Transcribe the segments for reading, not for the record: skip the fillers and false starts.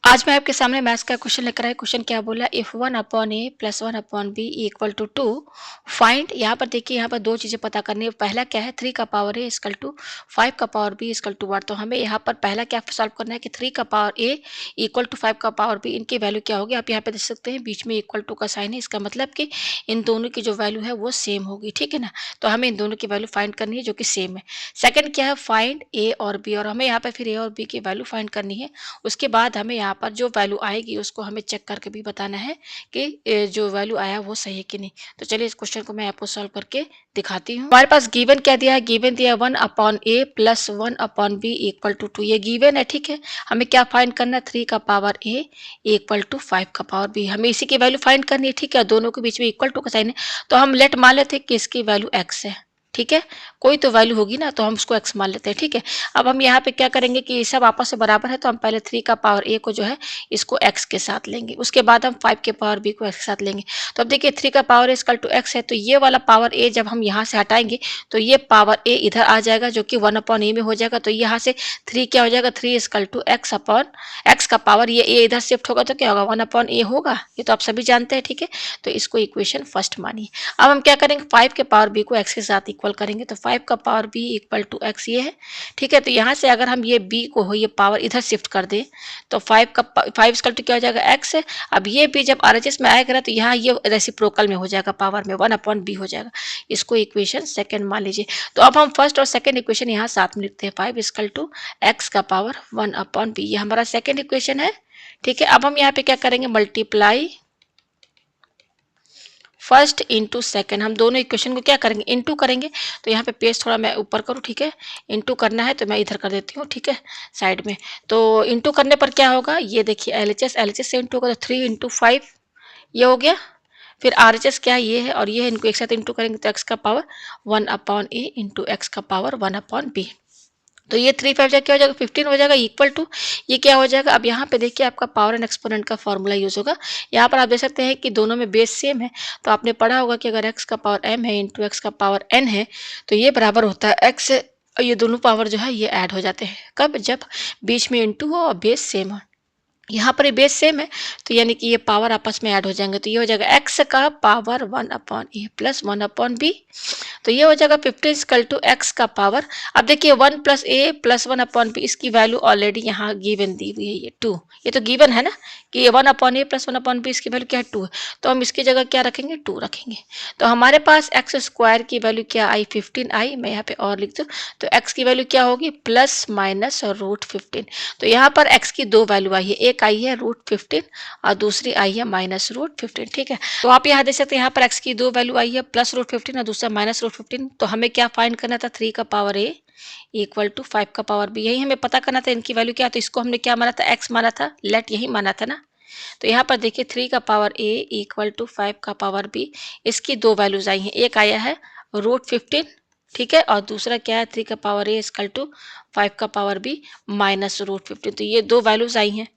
आज मैं आपके सामने मैथ्स का क्वेश्चन लेकर आई। क्वेश्चन क्या बोला, if 1/a plus 1/b equal to 2 find. यहाँ पर देखिए, यहाँ पर दो चीजें पता करनी है। पहला क्या है, 3 का पावर a इक्वल टू 5 का पावर b इक्वल टू 1। तो हमें यहाँ पर पहला क्या सॉल्व करना है कि 3 का पावर a इक्वल टू 5 का पावर b, इनकी वैल्यू क्या होगी। आप यहाँ पे देख सकते हैं बीच में इक्वल टू का साइन है, इसका मतलब कि इन दोनों की जो वैल्यू है वो सेम होगी, ठीक है ना। तो हमें इन दोनों की वैल्यू फाइंड करनी है जो कि सेम है। सेकंड क्या है, फाइंड a और b, और हमें यहाँ पे फिर a और b की वैल्यू फाइंड करनी है। उसके बाद हमें यहाँ पर जो वैल्यू आएगी उसको हमें चेक करके भी बताना है कि जो वैल्यू आया वो सही है कि नहीं। तो चलिए इस क्वेश्चन को मैं आपको सॉल्व करके दिखाती हूँ। हमारे पास गिवन क्या दिया है, गिवन दिया 1/a plus 1/b equal to 2। ये गिवन है, ठीक है। हमें क्या फाइंड करना है, 3 का पावर a इक्वल टू 5 का पावर b। हमें इसी की वैल्यू फाइंड करनी है, ठीक है। दोनों के बीच में इक्वल टू का साइन है, तो हम लेट मान लेते हैं कि इसकी वैल्यू x है, ठीक है। कोई तो वैल्यू होगी ना, तो हम उसको x मान लेते हैं, ठीक है। अब हम यहाँ पे क्या करेंगे कि ये सब आपस में बराबर है, तो हम पहले 3 का पावर a को जो है इसको x के साथ लेंगे, उसके बाद हम 5 के पावर b को x के साथ लेंगे। तो अब देखिए 3 का power a equal to x है, तो ये वाला पावर a जब हम यहाँ से हटाएंगे तो ये पावर a इधर आ जाएगा जो कि 1/a में हो जाएगा। तो यहाँ से 3 क्या हो जाएगा, 3 equal to x upon x का पावर, ये a इधर शिफ्ट होगा तो क्या होगा, 1/a होगा। ये तो आप सभी जानते हैं, ठीक है। तो इसको इक्वेशन फर्स्ट मानिए। अब हम क्या करेंगे, 5 के पावर b को x के साथ इक्वल करेंगे, तो 5 का power b equal to x ये है, ठीक है। तो यहाँ से अगर हम ये b को हो ये पावर इधर शिफ्ट कर दें तो 5 इक्वल टू क्या हो जाएगा, x है। अब ये b जब RHS में आएगा तो यहाँ ये रेसिप्रोकल में हो जाएगा, पावर में 1/b हो जाएगा। इसको इक्वेशन सेकंड मान लीजिए। तो अब हम फर्स्ट और सेकंड इक्वेशन यहाँ साथ में लिखते हैं, 5 इक्वल टू x का पावर 1/b, ये हमारा सेकंड इक्वेशन है, ठीक है। अब हम यहाँ पे क्या करेंगे, मल्टीप्लाई फर्स्ट इंटू सेकेंड, हम दोनों इक्वेशन को क्या करेंगे, इंटू करेंगे। तो यहाँ पे पेज थोड़ा मैं ऊपर करूँ, ठीक है। इंटू करना है तो मैं इधर कर देती हूँ, ठीक है, साइड में। तो इंटू करने पर क्या होगा, ये देखिए एलएचएस से इंटू होगा तो 3 इंटू 5 ये हो गया। फिर आरएचएस क्या है, ये है, और ये है, इनको एक साथ इंटू करेंगे तो एक्स का पावर 1/a इंटू एक्स का पावर 1/b। तो ये 3 5 क्या हो जाएगा, 15 हो जाएगा, इक्वल टू ये क्या हो जाएगा। अब यहाँ पे देखिए आपका पावर एंड एक्सपोनेंट का फॉर्मूला यूज होगा। यहाँ पर आप देख सकते हैं कि दोनों में बेस सेम है, तो आपने पढ़ा होगा कि अगर x का पावर m है इंटू एक्स का पावर n है तो ये बराबर होता है x, ये दोनों पावर जो है ये ऐड हो जाते हैं कब, जब बीच में इंटू हो और बेस सेम हो। यहाँ पर ये बेस सेम है तो यानी कि ये पावर आपस में ऐड हो जाएंगे, तो ये हो जाएगा x का पावर 1/a प्लस 1/b। तो ये हो जाएगा 15 इक्वल टू एक्स का पावर। अब देखिए 1 प्लस ए प्लस 1/b, इसकी वैल्यू ऑलरेडी यहाँ गिवन दी हुई है, ये 2, ये तो गिवन है ना कि 1/a प्लस 1/b इसकी वैल्यू क्या है, 2 है। तो हम इसकी जगह क्या रखेंगे, 2 रखेंगे। तो हमारे पास एक्स स्क्वायर की वैल्यू क्या आई, 15 आई। मैं यहाँ पे और लिख दूँ तो एक्स की वैल्यू क्या होगी, प्लस माइनस और रूट 15। तो यहाँ पर एक्स की दो वैल्यू आई है, एक आई है रूट 15 और दूसरी आई है माइनस रूट 15, ठीक है। तो आप यहाँ देख सकते हैं यहाँ पर एक्स की दो वैल्यू आई है, प्लस रूट 15 और दूसरा माइनस रूट 15। तो हमें क्या फाइंड करना था, 3 का पावर a इक्वल टू 5 का पावर b, यही हमें पता करना था इनकी वैल्यू क्या। तो इसको हमने क्या माना था, x माना था, लेट यही माना था ना। तो यहाँ पर देखिए 3 का पावर a इक्वल टू 5 का पावर b, इसकी दो वैल्यूज आई हैं, एक आया है रूट 15, ठीक है, और दूसरा क्या है 3 का पावर a इक्वल टू 5 का पावर b माइनस रूट 15। तो ये दो वैल्यूज आई हैं,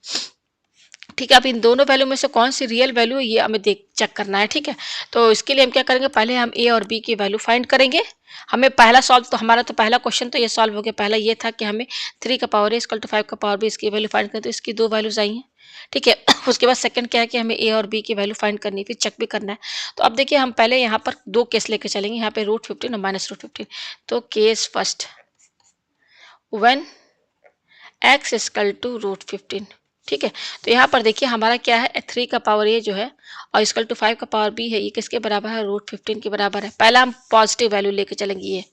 ठीक है। अब इन दोनों वैल्यू में से कौन सी रियल वैल्यू है ये हमें देख चेक करना है, ठीक है। तो इसके लिए हम क्या करेंगे, पहले हम ए और बी की वैल्यू फाइंड करेंगे। हमें पहला सॉल्व तो हमारा तो पहला क्वेश्चन तो ये सॉल्व हो गया। पहला ये था कि हमें 3 का पावर इक्वल टू 5 का पावर बी इसकी वैल्यू फाइंड करें, तो इसकी दो वैल्यूज आई हैं, ठीक है। उसके बाद सेकंड क्या है कि हमें ए और बी की वैल्यू फाइंड करनी है, फिर चेक भी करना है। तो अब देखिए हम पहले यहाँ पर दो केस लेके चलेंगे, यहाँ पे रूट 15 और माइनस रूट 15। तो case first, when x equal to root 15, ठीक है। तो यहाँ पर देखिए हमारा क्या है, 3 का पावर ए जो है और इक्वल टू 5 का पावर बी है, ये किसके बराबर है, रूट 15 के बराबर है। पहला हम पॉजिटिव वैल्यू लेके चलेंगे ये,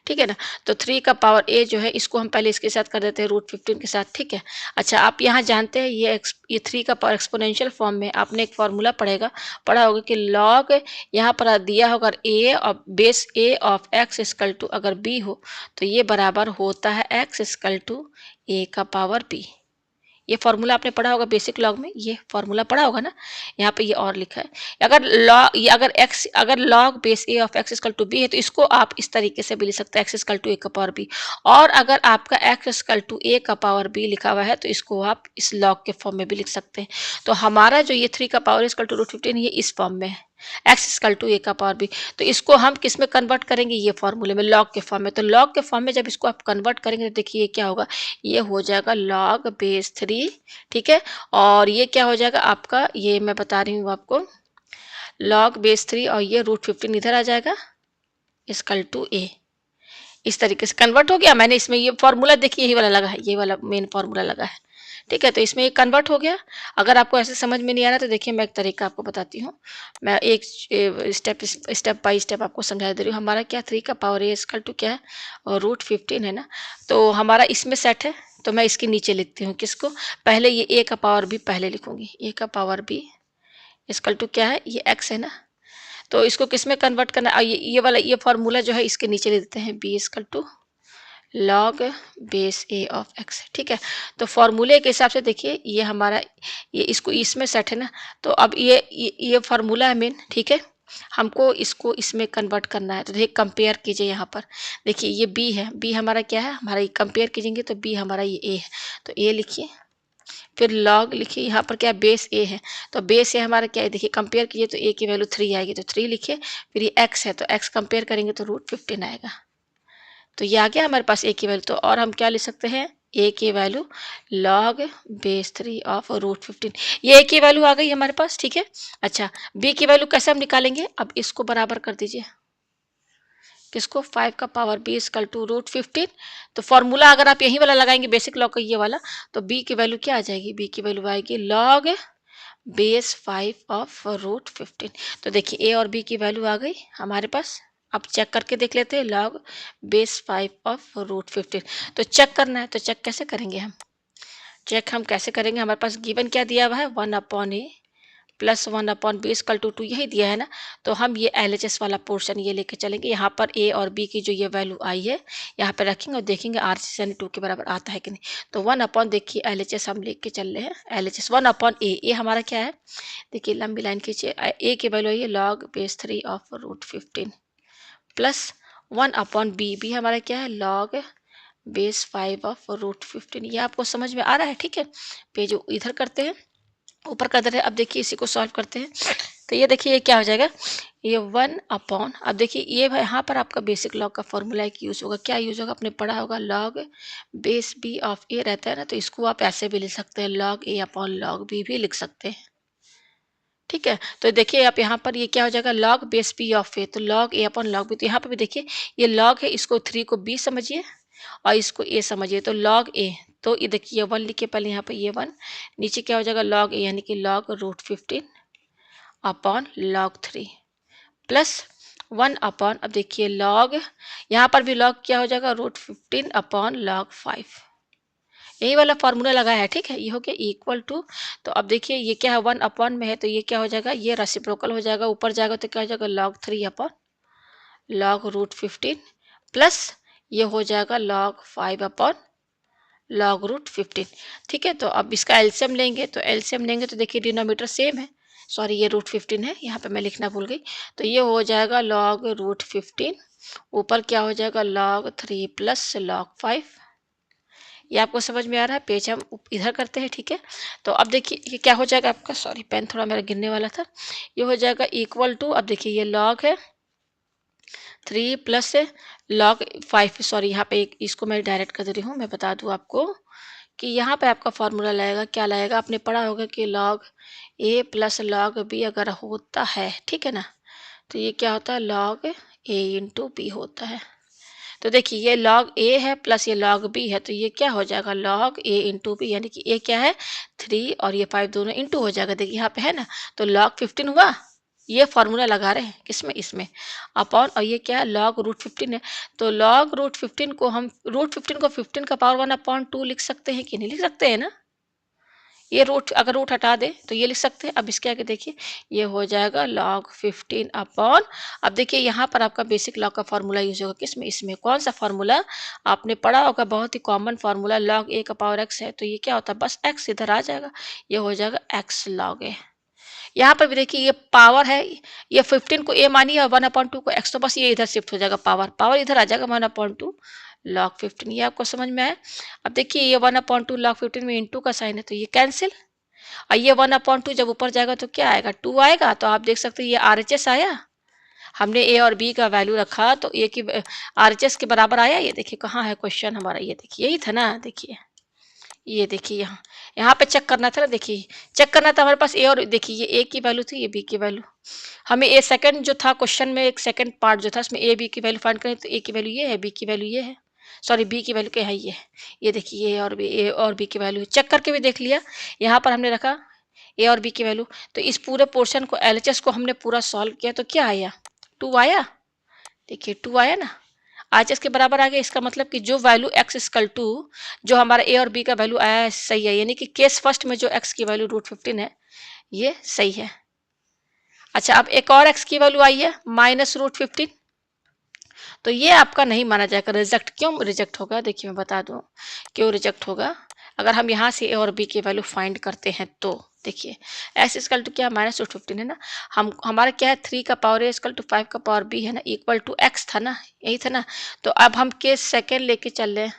ठीक है ना। तो 3 का पावर ए जो है इसको हम पहले इसके साथ कर देते हैं रूट 15 के साथ, ठीक है। अच्छा आप यहाँ जानते हैं ये 3 का पावर एक्सपोनेंशियल फॉर्म में आपने एक फॉर्मूला पढ़ा होगा कि लॉग यहाँ पर दिया होगा ए और base a of x equal to अगर बी हो तो ये बराबर होता है एक्स इक्वल टू ए का पावर बी। ये फॉर्मूला आपने पढ़ा होगा बेसिक लॉग में, ये फॉर्मूला पढ़ा होगा ना। यहाँ पे ये और लिखा है, अगर लॉग ये अगर log base a of x equal to b है तो इसको आप इस तरीके से भी लिख सकते हैं, एक्स इक्वल टू ए का पावर बी। और अगर आपका एक्स इक्वल टू ए का पावर बी लिखा हुआ है तो इसको आप इस लॉग के फॉर्म में भी लिख सकते हैं। तो हमारा जो ये 3 का पावर इक्वल टू रूट 15 ये इस फॉर्म में है। एक्स इक्वल टू ए का पावर बी। तो इसको हम किस में कन्वर्ट करेंगे, ये फॉर्मूले में, लॉग के फॉर्म में। तो लॉग के फॉर्म में जब इसको आप कन्वर्ट करेंगे तो देखिए ये क्या होगा, ये हो जाएगा लॉग बेस 3, ठीक है। और ये क्या हो जाएगा आपका, ये मैं बता रही हूँ आपको, लॉग बेस 3 और ये √15 इधर आ जाएगा इक्वल टू ए। इस तरीके से कन्वर्ट हो गया। मैंने इसमें ये फॉर्मूला देखिए यही वाला लगा है, ये वाला मेन फॉर्मूला लगा है, ठीक है। तो इसमें ये कन्वर्ट हो गया। अगर आपको ऐसे समझ में नहीं आ रहा तो देखिए मैं एक तरीका आपको बताती हूँ। मैं एक स्टेप बाय स्टेप आपको समझा दे रही हूँ। हमारा क्या 3 का पावर ए इक्वल टू क्या है, और √15 है ना। तो हमारा इसमें सेट है, तो मैं इसके नीचे लिखती हूँ किसको, पहले ये ए का पावर बी पहले लिखूंगी। ए का पावर बी इक्वल टू क्या है, ये एक्स है ना। तो इसको किस में कन्वर्ट करना है, ये वाला ये फॉर्मूला जो है इसके नीचे लिख देते हैं, b equal to log base a of x, ठीक है। तो फॉर्मूले के हिसाब से देखिए ये हमारा, ये इसको इसमें सेट है ना। तो अब ये फॉर्मूला है मेन, ठीक है। हमको इसको इसमें कन्वर्ट करना है। तो देखिए कंपेयर कीजिए यहाँ पर, देखिए ये बी है, बी हमारा क्या है, हमारा ये कंपेयर कीजिएंगे तो बी हमारा ये ए है। तो ए लिखिए, फिर लॉग लिखिए, यहाँ पर क्या बेस ए है, तो बेस ए हमारा क्या है, देखिए कंपेयर कीजिए तो ए की वैल्यू 3 आएगी, तो 3 लिखिए। फिर ये एक्स है, तो एक्स कंपेयर करेंगे तो √15 आएगा। तो ये आ गया हमारे पास ए की वैल्यू। तो और हम क्या लिख सकते हैं, ए की वैल्यू लॉग बेस 3 ऑफ √15। ये ए की वैल्यू आ गई हमारे पास, ठीक है। अच्छा, बी की वैल्यू कैसे हम निकालेंगे, अब इसको बराबर कर दीजिए किसको, 5 का पावर बी इक्वल टू √15। तो फॉर्मूला अगर आप यही वाला लगाएंगे बेसिक लॉ का ये वाला, तो बी की वैल्यू क्या आ जाएगी, बी की वैल्यू आएगी लॉग बेस 5 ऑफ √15। तो देखिए ए और बी की वैल्यू आ गई हमारे पास। अब चेक करके देख लेते हैं, लॉग बेस 5 ऑफ √15। तो चेक करना है, तो चेक कैसे करेंगे हम, चेक हम कैसे करेंगे, हमारे पास गिवन क्या दिया हुआ है, 1/a plus 1/b equal to 2, यही दिया है ना। तो हम ये LHS वाला पोर्शन ये लेके चलेंगे, यहाँ पर ए और बी की जो ये वैल्यू आई है यहाँ पे रखेंगे और देखेंगे RHS यानी 2 के बराबर आता है कि नहीं। तो 1/ देखिए LHS हम लेके चल रहे हैं, LHS 1/a, ए हमारा क्या है, देखिए लंबी लाइन खींचिए, ए की वैल्यू आई है log base 3 of √15 plus 1/b, b हमारा क्या है लॉग बेस 5 ऑफ √15। ये आपको समझ में आ रहा है, ठीक है। पेज इधर करते हैं, ऊपर कर दे रहे हैं। अब देखिए इसी को सॉल्व करते हैं। तो ये देखिए ये क्या हो जाएगा, ये 1/, अब देखिए ये यहाँ पर आपका बेसिक लॉग का फॉर्मूला एक यूज़ होगा, क्या यूज़ होगा, आपने पढ़ा होगा, लॉग बेस बी ऑफ ए रहता है ना। तो इसको आप ऐसे भी लिख सकते हैं, लॉग ए अपॉन लॉग बी भी लिख सकते हैं, ठीक है। तो देखिए आप यहाँ पर ये क्या हो जाएगा, लॉग बेस बी ऑफ ए, तो लॉग ए अपॉन लॉग बी। तो यहाँ पर भी देखिए ये लॉग है, इसको 3 को बी समझिए और इसको ए समझिए, तो लॉग ए। तो ये देखिए 1 लिखिए पहले, यहाँ पर ये 1, नीचे क्या हो जाएगा लॉग ए यानी कि लॉग √15 अपॉन लॉग 3 प्लस 1/, अब देखिए लॉग, यहाँ पर भी लॉग क्या हो जाएगा √15 अपॉन लॉग 5, यही वाला फॉर्मूला लगा है, ठीक है। ये हो गया इक्वल टू, तो अब देखिए ये क्या है 1/, में है तो ये क्या हो जाएगा, ये रेसिप्रोकल हो जाएगा, ऊपर जाएगा तो क्या हो जाएगा लॉग 3 अपॉन लॉग √15 प्लस ये हो जाएगा लॉग 5 अपॉन लॉग √15, ठीक है। तो अब इसका एलसीएम लेंगे, तो एलसीएम लेंगे तो देखिए डिनोमीटर सेम है, सॉरी ये √15 है, यहाँ पे मैं लिखना भूल गई। तो ये हो जाएगा लॉग √15, ऊपर क्या हो जाएगा लॉग 3 प्लस लॉग 5। ये आपको समझ में आ रहा है, पेज हम इधर करते हैं, ठीक है। तो अब देखिए ये क्या हो जाएगा आपका, सॉरी पेन थोड़ा मेरा गिरने वाला था, ये हो जाएगा इक्वल टू, अब देखिए ये लॉग है 3 प्लस लॉग 5, सॉरी यहाँ पे इसको मैं डायरेक्ट कर दे रही हूँ। मैं बता दूँ आपको कि यहाँ पे आपका फॉर्मूला लगेगा, क्या लगेगा, आपने पढ़ा होगा कि लॉग ए प्लस लॉग बी अगर होता है, ठीक है ना, तो ये क्या होता है लॉग ए इंटू बी होता है। तो देखिए ये लॉग ए है प्लस ये लॉग बी है, तो ये क्या हो जाएगा लॉग ए इंटू बी, यानी कि ए क्या है 3 और ये 5 दोनों इंटू हो जाएगा, देखिए यहाँ पे है ना। तो लॉग 15 हुआ, ये फॉर्मूला लगा रहे हैं किसमें, इसमें अपॉन, और ये क्या है लॉग √15 है। तो लॉग √15 को हम √15 को 15 का पावर 1/2 लिख सकते हैं कि नहीं लिख सकते हैं ना। ये रूट अगर रूट हटा दे तो ये लिख सकते हैं। अब इसके आगे देखिए ये हो जाएगा log 15 अपॉन, अब देखिए यहाँ पर आपका बेसिक लॉग का फॉर्मूला यूज होगा किसमें, इसमें कौन सा फॉर्मूला आपने पढ़ा होगा, बहुत ही कॉमन फॉर्मूला, log a का पावर x है तो ये क्या होता है बस x इधर आ जाएगा, ये हो जाएगा x log a। यहाँ पर भी देखिए ये पावर है, ये 15 को a मानिए और 1/2 को x, तो बस ये इधर शिफ्ट हो जाएगा, पावर पावर इधर आ जाएगा 1/2 log 15, ये आपको समझ में आया। अब देखिए ये 1/2 log 15 में इंटू का साइन है तो ये कैंसिल, और ये 1/2 जब ऊपर जाएगा तो क्या आएगा, 2 आएगा। तो आप देख सकते हैं ये आरएचएस आया, हमने ए और बी का वैल्यू रखा तो ए की आरएचएस के बराबर आया। ये देखिए कहाँ है क्वेश्चन हमारा, ये देखिए यही था ना, देखिए ये देखिए यहाँ, यहाँ पे चेक करना था ना, देखिए चेक करना था हमारे पास ए और, देखिए ये ए की वैल्यू थी, ये बी की वैल्यू। हमें ए सेकंड जो था क्वेश्चन में, एक सेकंड पार्ट जो था उसमें ए बी की वैल्यू फाइंड करें, तो ए की वैल्यू ये है, बी की वैल्यू ये है, सॉरी बी की वैल्यू क्या है, ये देखिए ए और बी, ए और बी की वैल्यू चेक करके भी देख लिया। यहाँ पर हमने रखा ए और बी की वैल्यू, तो इस पूरे पोर्शन को एलएचएस को हमने पूरा सॉल्व किया तो क्या आया, 2 आया। देखिए 2 आया ना, आज इसके बराबर आ गया। इसका मतलब कि जो वैल्यू x इक्वल टू जो हमारा ए और बी का वैल्यू आया है सही है, यानी कि केस फर्स्ट में जो x की वैल्यू √15 है ये सही है। अच्छा अब एक और x की वैल्यू आई है -√15, तो ये आपका नहीं माना जाएगा, रिजेक्ट। क्यों रिजेक्ट होगा, देखिए मैं बता दूं क्यों रिजेक्ट होगा। अगर हम यहाँ से ए और बी की वैल्यू फाइंड करते हैं तो देखिए एस इक्वल टू क्या, -√15 है ना, हम हमारा क्या है 3 का पावर ए इक्वल टू 5 का पावर बी है ना, इक्वल टू एक्स था ना, यही था ना। तो अब हम केस सेकेंड लेके चल रहे हैं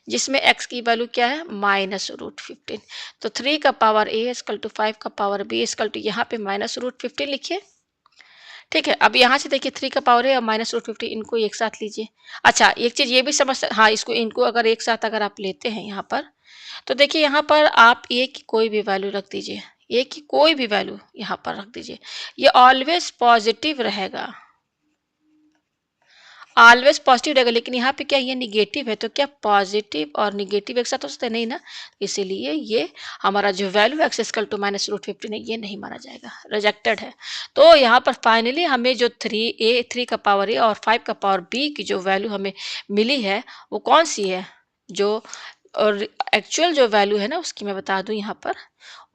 जिसमें x की वैल्यू क्या है -√15। तो 3 का पावर ए इक्वल टू 5 का पावर बी इक्वल टू यहाँ पे -√15 लिखिए। ठीक है, अब यहाँ से देखिए 3 का पावर है और -√15 इनको एक साथ लीजिए। अच्छा एक चीज़ ये भी समझ, हाँ इसको इनको अगर एक साथ अगर आप लेते हैं यहाँ पर, तो देखिए यहाँ पर आप ए की कोई भी वैल्यू रख दीजिए, ए की कोई भी वैल्यू यहाँ पर रख दीजिए, ये ऑलवेज पॉजिटिव रहेगा, ऑलवेज पॉजिटिव रहेगा। लेकिन यहाँ पे क्या ये निगेटिव है, तो क्या पॉजिटिव और निगेटिव एक साथ हो सकते हैं, नहीं ना, इसीलिए ये हमारा जो वैल्यू एक्स इक्वल टू -√15 है ये नहीं माना जाएगा, रिजेक्टेड है। तो यहाँ पर फाइनली हमें जो 3 का पावर ए और 5 का पावर बी की जो वैल्यू हमें मिली है वो कौन सी है, जो और एक्चुअल जो वैल्यू है ना उसकी मैं बता दूं यहाँ पर,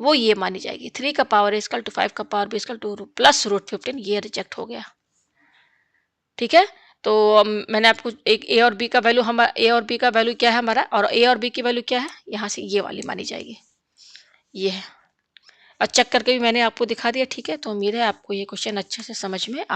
वो ये मानी जाएगी 3 का पावर ए इक्वल टू 5 का पावर बी इक्वल टू +√15, ये रिजेक्ट हो गया। ठीक है, तो मैंने आपको एक ए और बी का वैल्यू, हमारा ए और बी का वैल्यू क्या है हमारा, और ए और बी की वैल्यू क्या है, यहाँ से ये वाली मानी जाएगी, ये है। और चेक करके भी मैंने आपको दिखा दिया। ठीक है, तो उम्मीद है आपको ये क्वेश्चन अच्छे से समझ में आ